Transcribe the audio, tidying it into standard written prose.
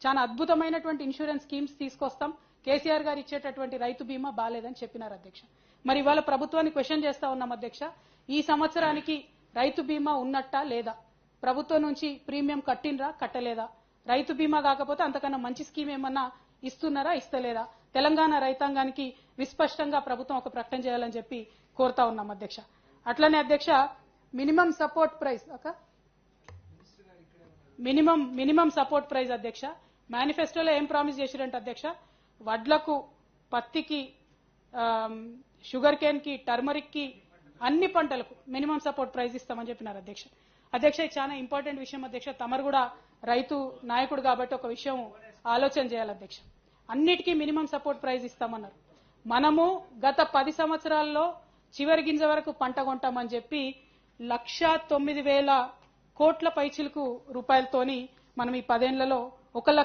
చాలా అద్భుతమైనటువంటి insurance schemes తీసుకొస్తాం, కేసీఆర్ గారు ఇచ్చేటటువంటి రైతు బీమా బాలేదని చెప్పినారు అధ్యక్ష. మరి ఇవాళ ప్రభుత్వాన్ని క్వశ్చన్ చేస్తా ఉన్నాం అధ్యక్ష, ఈ సంవత్సరానికి రైతు బీమా ఉన్నట్టా లేదా, ప్రభుత్వం నుంచి ప్రీమియం కట్టినరా కట్టలేదా, రైతు బీమా కాకపోతే అంతకన్నా మంచి స్కీమ్ ఏమన్నా ఇస్తున్నారా ఇస్తలేదా, తెలంగాణ రైతాంగానికి విస్పష్టంగా ప్రభుత్వం ఒక ప్రకటన చేయాలని చెప్పి కోరుతా ఉన్నాం అధ్యక్ష. అట్లనే అధ్యక్ష minimum support price minimum support price అధ్యక్ష మేనిఫెస్టోలో ఏం ప్రామిస్ చేశారంటే అధ్యక్ష, వడ్లకు, పత్తికి, షుగర్ కేన్ కి, టర్మరిక్ కి, అన్ని పంటలకు మినిమం సపోర్ట్ ప్రైస్ ఇస్తామని చెప్పినారు అధ్యక్ష. అధ్యక్ష ఇది చాలా ఇంపార్టెంట్ విషయం అధ్యక్ష, తమరు కూడా రైతు నాయకుడు కాబట్టి ఒక విషయం ఆలోచన చేయాలి అధ్యక్ష. అన్నిటికీ మినిమం సపోర్ట్ ప్రైస్ ఇస్తామన్నారు. మనము గత 10 సంవత్సరాల్లో చివరి గింజ వరకు పంట కొంటామని చెప్పి 1,09,000 కోట్ల పైచిలకు రూపాయలతోని మనం ఈ 10 ఏళ్లలో 1